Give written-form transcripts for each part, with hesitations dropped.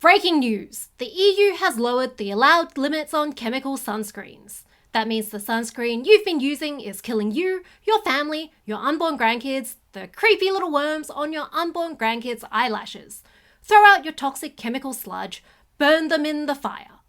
Breaking news! The EU has lowered the allowed limits on chemical sunscreens. That means the sunscreen you've been using is killing you, your family, your unborn grandkids, the creepy little worms on your unborn grandkids' eyelashes. Throw out your toxic chemical sludge, burn them in the fire.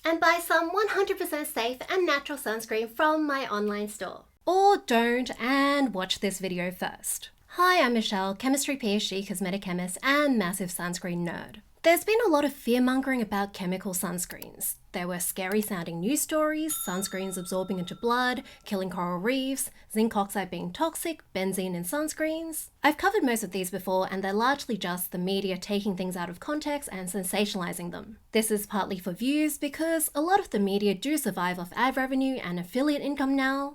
And buy some 100% safe and natural sunscreen from my online store. Or don't and watch this video first. Hi, I'm Michelle, chemistry PhD, cosmetic chemist, and massive sunscreen nerd. There's been a lot of fear-mongering about chemical sunscreens. There were scary-sounding news stories, sunscreens absorbing into blood, killing coral reefs, zinc oxide being toxic, benzene in sunscreens. I've covered most of these before, and they're largely just the media taking things out of context and sensationalizing them. This is partly for views, because a lot of the media do survive off ad revenue and affiliate income now.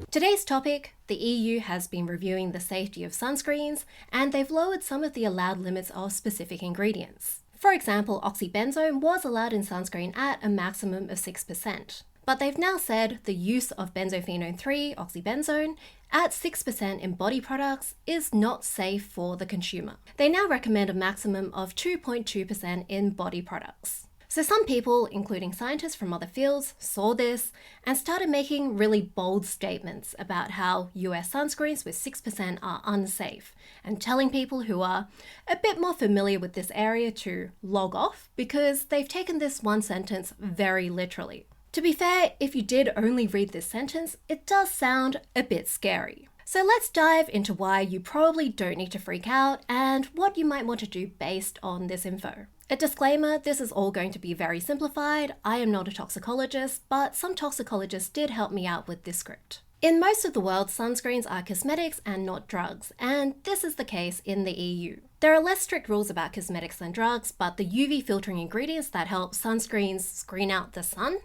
Today's topic: the EU has been reviewing the safety of sunscreens, and they've lowered some of the allowed limits of specific ingredients. For example, oxybenzone was allowed in sunscreen at a maximum of 6%. But they've now said the use of benzophenone 3, oxybenzone, at 6% in body products is not safe for the consumer. They now recommend a maximum of 2.2% in body products. So some people, including scientists from other fields, saw this and started making really bold statements about how US sunscreens with 6% are unsafe, and telling people who are a bit more familiar with this area to log off because they've taken this one sentence very literally. To be fair, if you did only read this sentence, it does sound a bit scary. So let's dive into why you probably don't need to freak out and what you might want to do based on this info. A disclaimer, this is all going to be very simplified. I am not a toxicologist, but some toxicologists did help me out with this script. In most of the world, sunscreens are cosmetics and not drugs, and this is the case in the EU. There are less strict rules about cosmetics than drugs, but the UV filtering ingredients that help sunscreens screen out the sun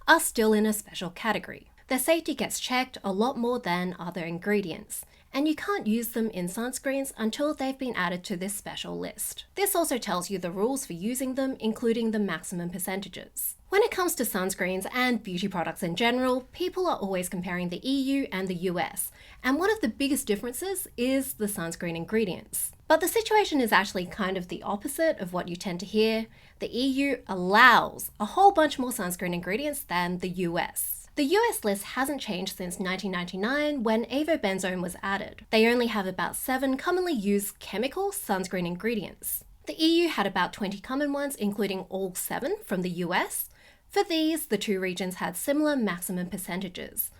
are still in a special category. Their safety gets checked a lot more than other ingredients, and you can't use them in sunscreens until they've been added to this special list. This also tells you the rules for using them, including the maximum percentages. When it comes to sunscreens and beauty products in general, people are always comparing the EU and the US, and one of the biggest differences is the sunscreen ingredients. But the situation is actually kind of the opposite of what you tend to hear. The EU allows a whole bunch more sunscreen ingredients than the US. The US list hasn't changed since 1999 when avobenzone was added. They only have about 7 commonly used chemical sunscreen ingredients. The EU had about 20 common ones, including all 7 from the US. For these, the two regions had similar maximum percentages,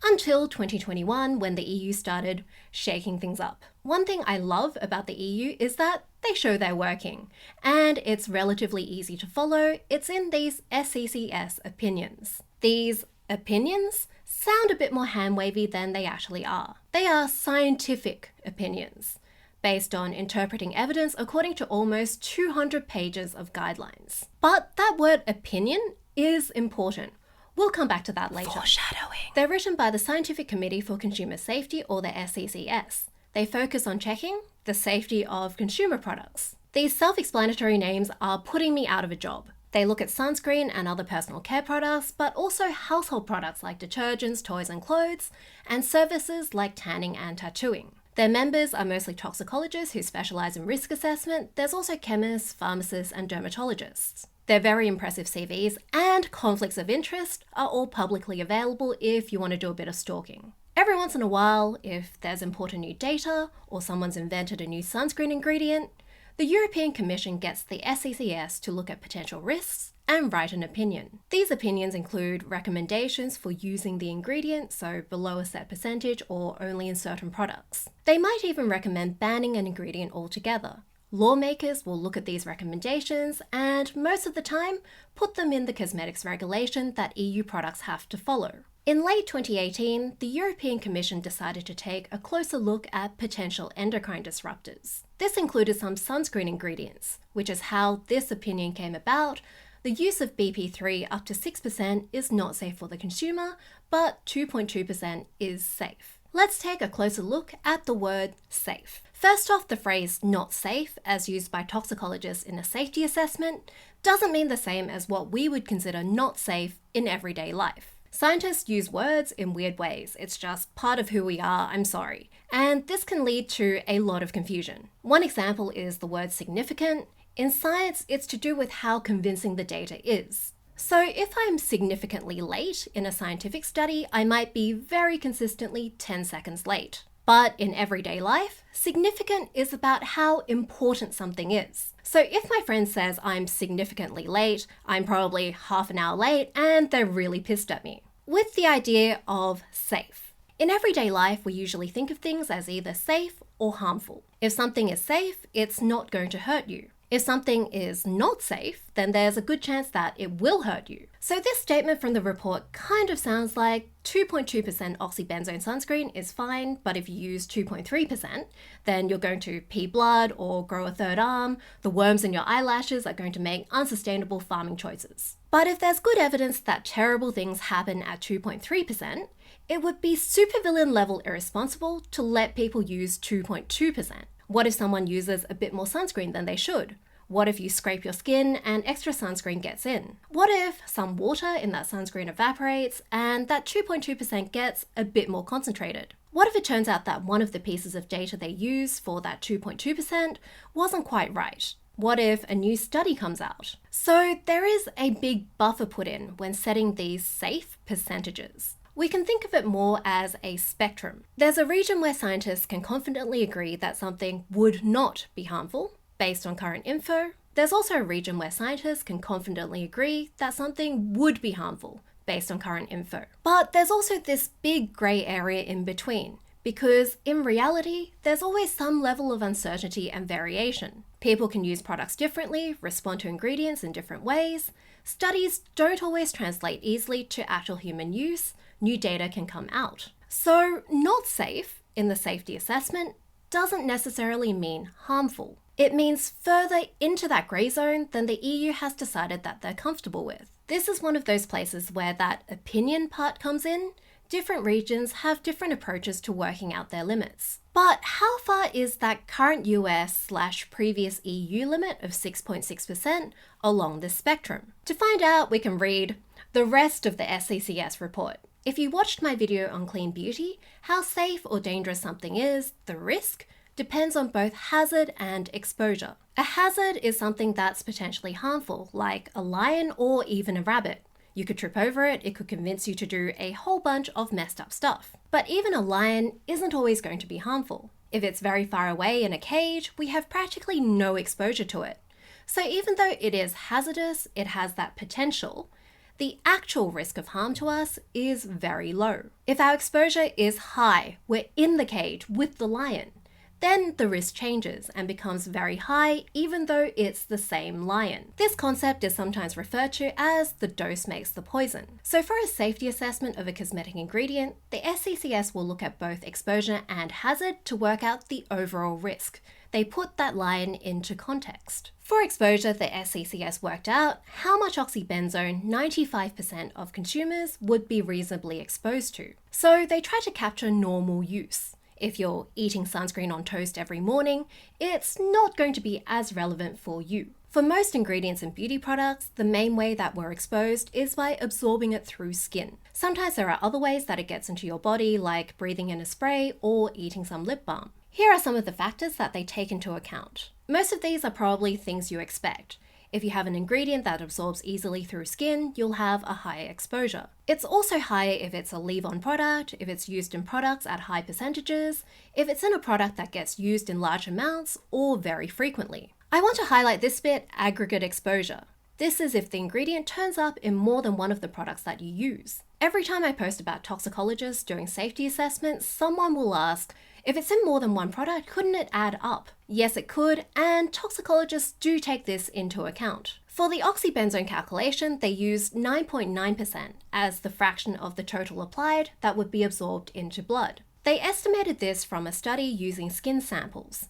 until 2021 when the EU started shaking things up. One thing I love about the EU is that they show they're working, and it's relatively easy to follow. It's in these SCCS opinions. These opinions sound a bit more hand-wavy than they actually are. They are scientific opinions, based on interpreting evidence according to almost 200 pages of guidelines. But that word opinion is important. We'll come back to that later. Foreshadowing. They're written by the Scientific Committee for Consumer Safety, or the SCCS. They focus on checking the safety of consumer products. These self-explanatory names are putting me out of a job. They look at sunscreen and other personal care products, but also household products like detergents, toys and clothes, and services like tanning and tattooing. Their members are mostly toxicologists who specialize in risk assessment. There's also chemists, pharmacists, and dermatologists. Their very impressive CVs and conflicts of interest are all publicly available if you want to do a bit of stalking. Every once in a while, if there's important new data or someone's invented a new sunscreen ingredient, the European Commission gets the SCCS to look at potential risks and write an opinion. These opinions include recommendations for using the ingredient, so below a set percentage or only in certain products. They might even recommend banning an ingredient altogether. Lawmakers will look at these recommendations and, most of the time, put them in the cosmetics regulation that EU products have to follow. In late 2018, the European Commission decided to take a closer look at potential endocrine disruptors. This included some sunscreen ingredients, which is how this opinion came about. The use of BP3 up to 6% is not safe for the consumer, but 2.2% is safe. Let's take a closer look at the word safe. First off, the phrase not safe, as used by toxicologists in a safety assessment, doesn't mean the same as what we would consider not safe in everyday life. Scientists use words in weird ways. It's just part of who we are, I'm sorry. And this can lead to a lot of confusion. One example is the word significant. In science, it's to do with how convincing the data is. So if I'm significantly late in a scientific study, I might be very consistently 10 seconds late. But in everyday life, significant is about how important something is. So if my friend says I'm significantly late, I'm probably half an hour late and they're really pissed at me. With the idea of safe. In everyday life, we usually think of things as either safe or harmful. If something is safe, it's not going to hurt you. If something is not safe, then there's a good chance that it will hurt you. So this statement from the report kind of sounds like 2.2% oxybenzone sunscreen is fine, but if you use 2.3%, then you're going to pee blood or grow a third arm, the worms in your eyelashes are going to make unsustainable farming choices. But if there's good evidence that terrible things happen at 2.3%, it would be supervillain level irresponsible to let people use 2.2%. What if someone uses a bit more sunscreen than they should? What if you scrape your skin and extra sunscreen gets in? What if some water in that sunscreen evaporates and that 2.2% gets a bit more concentrated? What if it turns out that one of the pieces of data they use for that 2.2% wasn't quite right? What if a new study comes out? So there is a big buffer put in when setting these safe percentages. We can think of it more as a spectrum. There's a region where scientists can confidently agree that something would not be harmful based on current info. There's also a region where scientists can confidently agree that something would be harmful based on current info. But there's also this big grey area in between, because in reality, there's always some level of uncertainty and variation. People can use products differently, respond to ingredients in different ways. Studies don't always translate easily to actual human use. New data can come out. So not safe in the safety assessment doesn't necessarily mean harmful. It means further into that grey zone than the EU has decided that they're comfortable with. This is one of those places where that opinion part comes in. Different regions have different approaches to working out their limits. But how far is that current US/previous EU limit of 6.6% along this spectrum? To find out, we can read the rest of the SCCS report. If you watched my video on clean beauty, how safe or dangerous something is, the risk, depends on both hazard and exposure. A hazard is something that's potentially harmful, like a lion or even a rabbit. You could trip over it, it could convince you to do a whole bunch of messed up stuff. But even a lion isn't always going to be harmful. If it's very far away in a cage, we have practically no exposure to it. So even though it is hazardous, it has that potential, the actual risk of harm to us is very low. If our exposure is high, we're in the cage with the lion, then the risk changes and becomes very high even though it's the same lion. This concept is sometimes referred to as the dose makes the poison. So for a safety assessment of a cosmetic ingredient, the SCCS will look at both exposure and hazard to work out the overall risk. They put that lion into context. For exposure, the SCCS worked out how much oxybenzone 95% of consumers would be reasonably exposed to. So they try to capture normal use. If you're eating sunscreen on toast every morning, it's not going to be as relevant for you. For most ingredients in beauty products, the main way that we're exposed is by absorbing it through skin. Sometimes there are other ways that it gets into your body, like breathing in a spray or eating some lip balm. Here are some of the factors that they take into account. Most of these are probably things you expect. If you have an ingredient that absorbs easily through skin, you'll have a higher exposure. It's also higher if it's a leave-on product, if it's used in products at high percentages, if it's in a product that gets used in large amounts or very frequently. I want to highlight this bit, aggregate exposure. This is if the ingredient turns up in more than one of the products that you use. Every time I post about toxicologists doing safety assessments, someone will ask, if it's in more than one product, couldn't it add up? Yes, it could, and toxicologists do take this into account. For the oxybenzone calculation, they used 9.9% as the fraction of the total applied that would be absorbed into blood. They estimated this from a study using skin samples.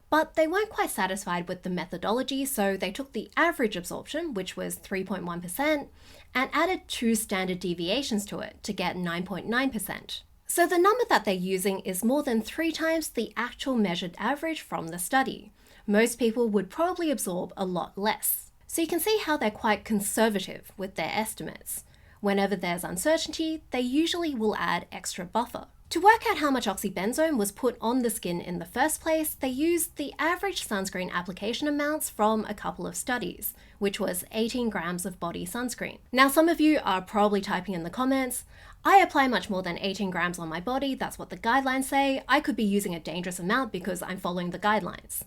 But they weren't quite satisfied with the methodology, so they took the average absorption, which was 3.1%, and added 2 standard deviations to it to get 9.9%. So the number that they're using is more than 3 times the actual measured average from the study. Most people would probably absorb a lot less. So you can see how they're quite conservative with their estimates. Whenever there's uncertainty, they usually will add extra buffer. To work out how much oxybenzone was put on the skin in the first place, they used the average sunscreen application amounts from a couple of studies, which was 18 grams of body sunscreen. Now, some of you are probably typing in the comments, I apply much more than 18 grams on my body, that's what the guidelines say, I could be using a dangerous amount because I'm following the guidelines.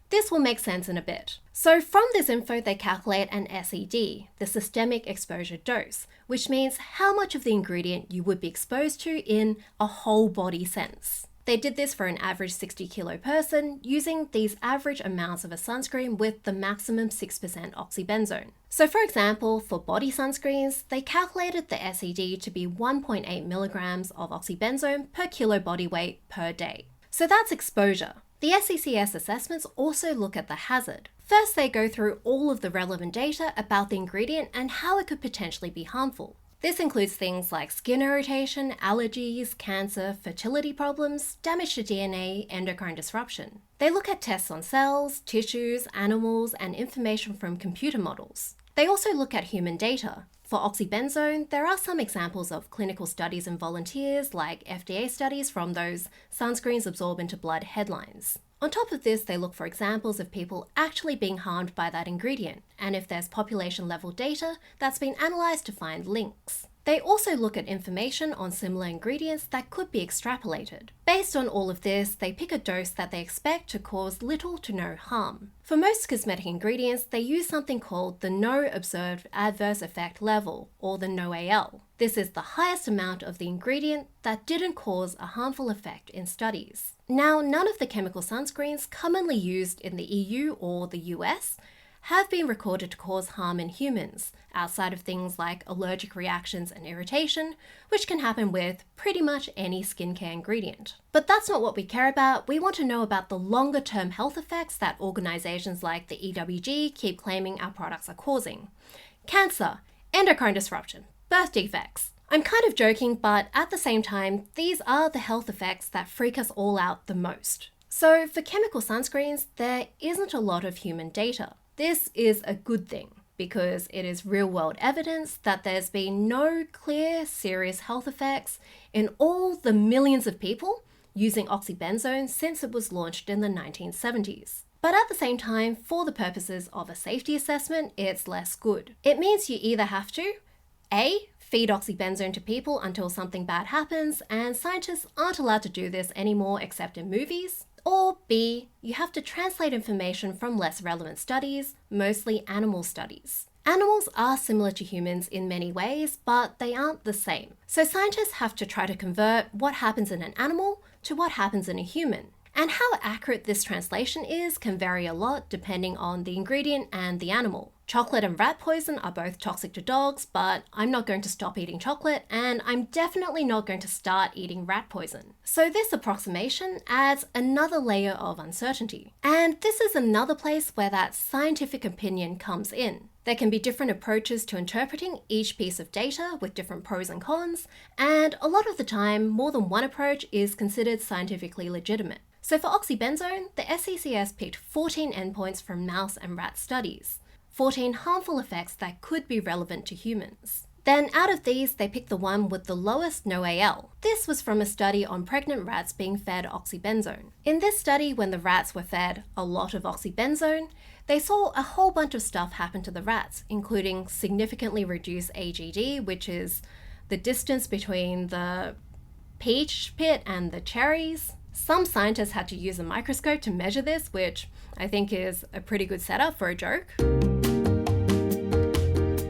This will make sense in a bit. So from this info, they calculate an SED, the systemic exposure dose, which means how much of the ingredient you would be exposed to in a whole body sense. They did this for an average 60 kilo person using these average amounts of a sunscreen with the maximum 6% oxybenzone. So for example, for body sunscreens, they calculated the SED to be 1.8 milligrams of oxybenzone per kilo body weight per day. So that's exposure. The SCCS assessments also look at the hazard. First, they go through all of the relevant data about the ingredient and how it could potentially be harmful. This includes things like skin irritation, allergies, cancer, fertility problems, damage to DNA, endocrine disruption. They look at tests on cells, tissues, animals, and information from computer models. They also look at human data. For oxybenzone, there are some examples of clinical studies in volunteers, like FDA studies from those sunscreens absorb into blood headlines. On top of this, they look for examples of people actually being harmed by that ingredient, and if there's population-level data that's been analysed to find links. They also look at information on similar ingredients that could be extrapolated. Based on all of this, they pick a dose that they expect to cause little to no harm. For most cosmetic ingredients, they use something called the No Observed Adverse Effect Level, or the NOAL. This is the highest amount of the ingredient that didn't cause a harmful effect in studies. Now, none of the chemical sunscreens commonly used in the EU or the US have been recorded to cause harm in humans, outside of things like allergic reactions and irritation, which can happen with pretty much any skincare ingredient. But that's not what we care about. We want to know about the longer-term health effects that organizations like the EWG keep claiming our products are causing. Cancer, endocrine disruption, birth defects. I'm kind of joking, but at the same time, these are the health effects that freak us all out the most. So for chemical sunscreens, there isn't a lot of human data. This is a good thing because it is real-world evidence that there's been no clear, serious health effects in all the millions of people using oxybenzone since it was launched in the 1970s. But at the same time, for the purposes of a safety assessment, it's less good. It means you either have to A, feed oxybenzone to people until something bad happens, and scientists aren't allowed to do this anymore except in movies, or B, you have to translate information from less relevant studies, mostly animal studies. Animals are similar to humans in many ways, but they aren't the same. So scientists have to try to convert what happens in an animal to what happens in a human. And how accurate this translation is can vary a lot depending on the ingredient and the animal. Chocolate and rat poison are both toxic to dogs, but I'm not going to stop eating chocolate, and I'm definitely not going to start eating rat poison. So this approximation adds another layer of uncertainty. And this is another place where that scientific opinion comes in. There can be different approaches to interpreting each piece of data with different pros and cons, and a lot of the time, more than one approach is considered scientifically legitimate. So for oxybenzone, the SCCS picked 14 endpoints from mouse and rat studies, 14 harmful effects that could be relevant to humans. Then out of these, they picked the one with the lowest NOAL. This was from a study on pregnant rats being fed oxybenzone. In this study, when the rats were fed a lot of oxybenzone, they saw a whole bunch of stuff happen to the rats, including significantly reduced AGD, which is the distance between the peach pit and the cherries. Some scientists had to use a microscope to measure this, which I think is a pretty good setup for a joke.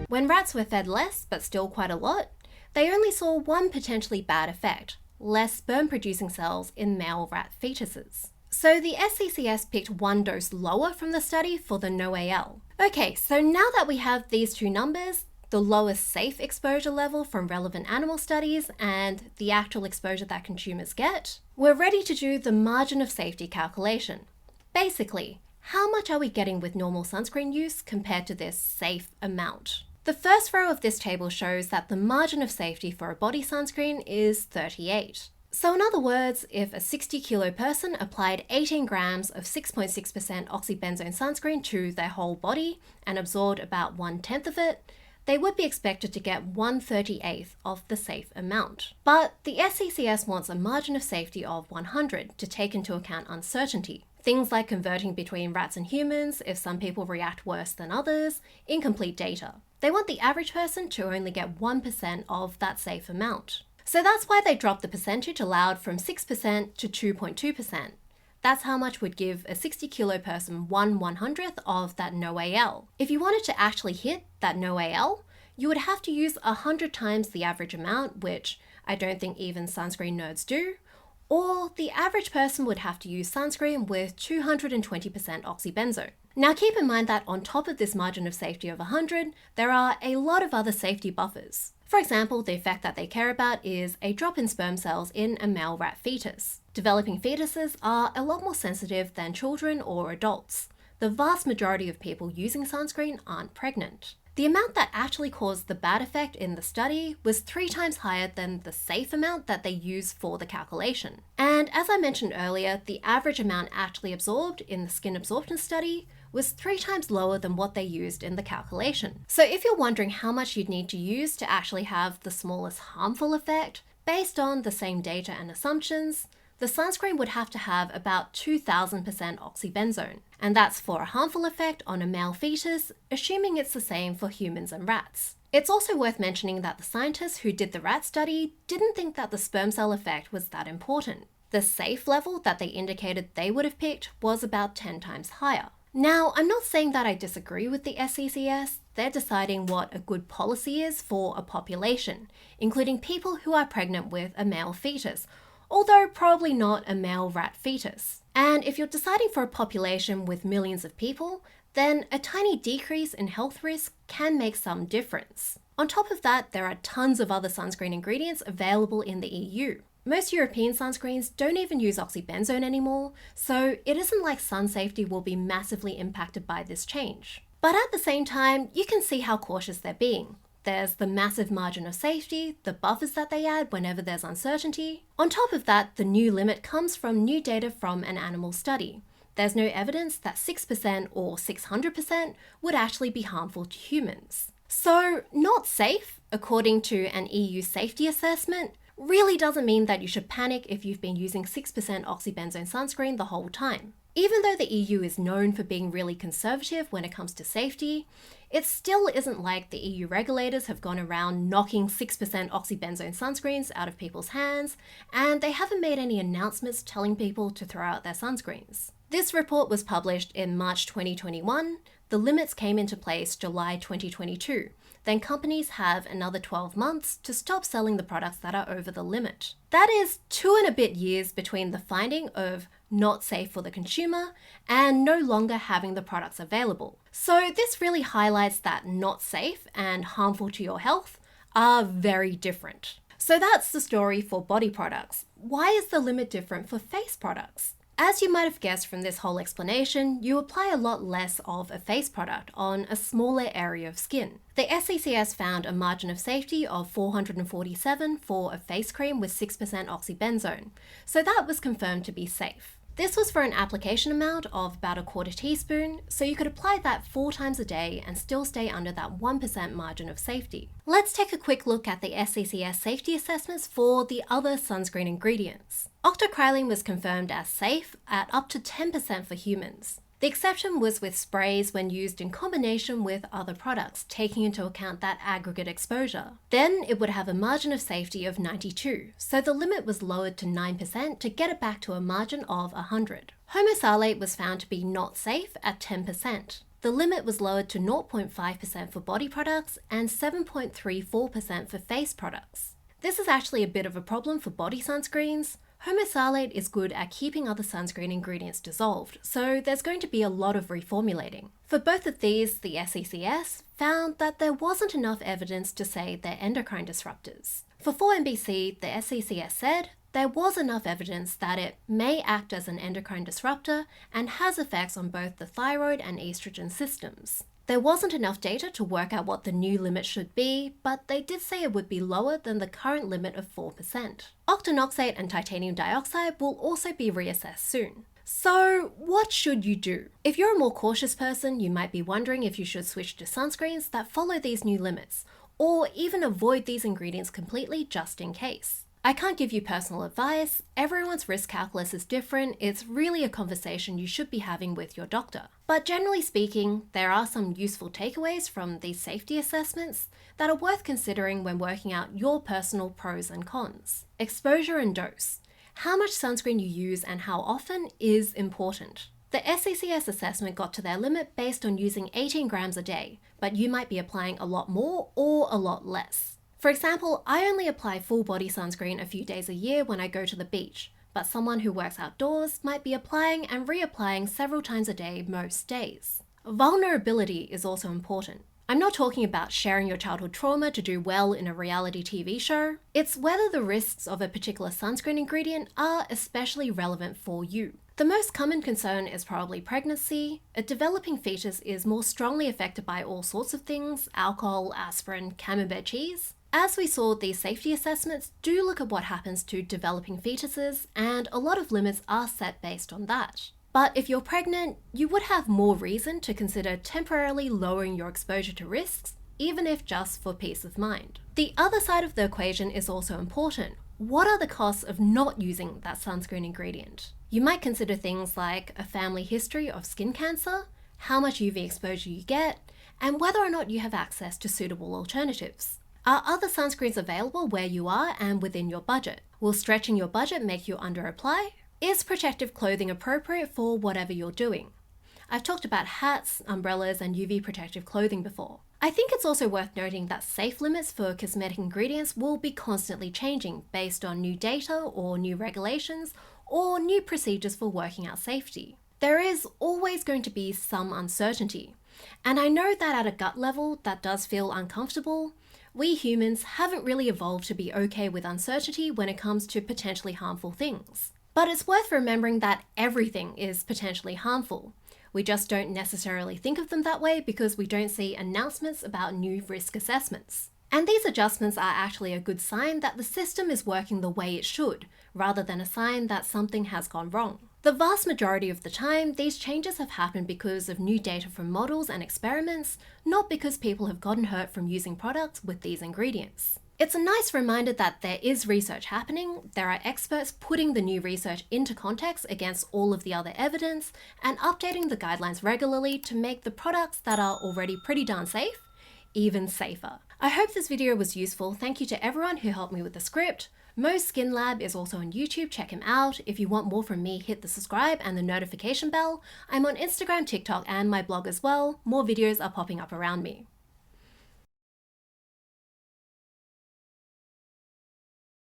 When rats were fed less, but still quite a lot, they only saw one potentially bad effect: less sperm-producing cells in male rat fetuses. So the SCCS picked one dose lower from the study for the NOAL. Okay, so now that we have these two numbers, the lowest safe exposure level from relevant animal studies and the actual exposure that consumers get, we're ready to do the margin of safety calculation. Basically, how much are we getting with normal sunscreen use compared to this safe amount? The first row of this table shows that the margin of safety for a body sunscreen is 38. So in other words, if a 60 kilo person applied 18 grams of 6.6% oxybenzone sunscreen to their whole body and absorbed about 1/10 of it, they would be expected to get 1/38th of the safe amount. But the SCCS wants a margin of safety of 100 to take into account uncertainty. Things like converting between rats and humans, if some people react worse than others, incomplete data. They want the average person to only get 1% of that safe amount. So that's why they dropped the percentage allowed from 6% to 2.2%. That's how much would give a 60 kilo person 1/100th of that no AL. If you wanted to actually hit that no AL, you would have to use 100 times the average amount, which I don't think even sunscreen nerds do, or the average person would have to use sunscreen with 220% oxybenzone. Now keep in mind that on top of this margin of safety of 100, there are a lot of other safety buffers. For example, the effect that they care about is a drop in sperm cells in a male rat fetus. Developing fetuses are a lot more sensitive than children or adults. The vast majority of people using sunscreen aren't pregnant. The amount that actually caused the bad effect in the study was 3 times higher than the safe amount that they used for the calculation. And as I mentioned earlier, the average amount actually absorbed in the skin absorption study was 3 times lower than what they used in the calculation. So if you're wondering how much you'd need to use to actually have the smallest harmful effect, based on the same data and assumptions, the sunscreen would have to have about 2000% oxybenzone, and that's for a harmful effect on a male fetus, assuming it's the same for humans and rats. It's also worth mentioning that the scientists who did the rat study didn't think that the sperm cell effect was that important. The safe level that they indicated they would have picked was about 10 times higher. Now, I'm not saying that I disagree with the SCCS. They're deciding what a good policy is for a population, including people who are pregnant with a male fetus, although probably not a male rat fetus. And if you're deciding for a population with millions of people, then a tiny decrease in health risk can make some difference. On top of that, there are tons of other sunscreen ingredients available in the EU. Most European sunscreens don't even use oxybenzone anymore, so it isn't like sun safety will be massively impacted by this change. But at the same time, you can see how cautious they're being. There's the massive margin of safety, the buffers that they add whenever there's uncertainty. On top of that, the new limit comes from new data from an animal study. There's no evidence that 6% or 600% would actually be harmful to humans. So, not safe, according to an EU safety assessment, really doesn't mean that you should panic if you've been using 6% oxybenzone sunscreen the whole time. Even though the EU is known for being really conservative when it comes to safety, it still isn't like the EU regulators have gone around knocking 6% oxybenzone sunscreens out of people's hands, and they haven't made any announcements telling people to throw out their sunscreens. This report was published in March 2021. The limits came into place July 2022. Then companies have another 12 months to stop selling the products that are over the limit. That is 2 and a bit years between the finding of not safe for the consumer and no longer having the products available. So this really highlights that not safe and harmful to your health are very different. So that's the story for body products. Why is the limit different for face products? As you might have guessed from this whole explanation, you apply a lot less of a face product on a smaller area of skin. The SCCS found a margin of safety of 447 for a face cream with 6% oxybenzone, so that was confirmed to be safe. This was for an application amount of about 1/4 teaspoon, so you could apply that 4 times a day and still stay under that 1% margin of safety. Let's take a quick look at the SCCS safety assessments for the other sunscreen ingredients. Octocrylene was confirmed as safe at up to 10% for humans. The exception was with sprays when used in combination with other products, taking into account that aggregate exposure. Then it would have a margin of safety of 92, so the limit was lowered to 9% to get it back to a margin of 100. Homosalate was found to be not safe at 10%. The limit was lowered to 0.5% for body products and 7.34% for face products. This is actually a bit of a problem for body sunscreens. Homosalate is good at keeping other sunscreen ingredients dissolved, so there's going to be a lot of reformulating. For both of these, the SCCS found that there wasn't enough evidence to say they're endocrine disruptors. For 4-MBC, the SCCS said there was enough evidence that it may act as an endocrine disruptor and has effects on both the thyroid and estrogen systems. There wasn't enough data to work out what the new limit should be, but they did say it would be lower than the current limit of 4%. Octinoxate and titanium dioxide will also be reassessed soon. So, what should you do? If you're a more cautious person, you might be wondering if you should switch to sunscreens that follow these new limits, or even avoid these ingredients completely just in case. I can't give you personal advice, everyone's risk calculus is different, it's really a conversation you should be having with your doctor. But generally speaking, there are some useful takeaways from these safety assessments that are worth considering when working out your personal pros and cons. Exposure and dose. How much sunscreen you use and how often is important. The SCCS assessment got to their limit based on using 18 grams a day, but you might be applying a lot more or a lot less. For example, I only apply full body sunscreen a few days a year when I go to the beach, but someone who works outdoors might be applying and reapplying several times a day most days. Vulnerability is also important. I'm not talking about sharing your childhood trauma to do well in a reality TV show. It's whether the risks of a particular sunscreen ingredient are especially relevant for you. The most common concern is probably pregnancy. A developing fetus is more strongly affected by all sorts of things: alcohol, aspirin, camembert cheese. As we saw, these safety assessments do look at what happens to developing fetuses, and a lot of limits are set based on that. But if you're pregnant, you would have more reason to consider temporarily lowering your exposure to risks, even if just for peace of mind. The other side of the equation is also important. What are the costs of not using that sunscreen ingredient? You might consider things like a family history of skin cancer, how much UV exposure you get, and whether or not you have access to suitable alternatives. Are other sunscreens available where you are and within your budget? Will stretching your budget make you under-apply? Is protective clothing appropriate for whatever you're doing? I've talked about hats, umbrellas, and UV protective clothing before. I think it's also worth noting that safe limits for cosmetic ingredients will be constantly changing based on new data or new regulations or new procedures for working out safety. There is always going to be some uncertainty, and I know that at a gut level that does feel uncomfortable. We humans haven't really evolved to be okay with uncertainty when it comes to potentially harmful things. But it's worth remembering that everything is potentially harmful. We just don't necessarily think of them that way because we don't see announcements about new risk assessments. And these adjustments are actually a good sign that the system is working the way it should, rather than a sign that something has gone wrong. The vast majority of the time, these changes have happened because of new data from models and experiments, not because people have gotten hurt from using products with these ingredients. It's a nice reminder that there is research happening, there are experts putting the new research into context against all of the other evidence, and updating the guidelines regularly to make the products that are already pretty darn safe even safer. I hope this video was useful. Thank you to everyone who helped me with the script. Mo's Skin Lab is also on YouTube, check him out. If you want more from me, hit the subscribe and the notification bell. I'm on Instagram, TikTok, and my blog as well. More videos are popping up around me.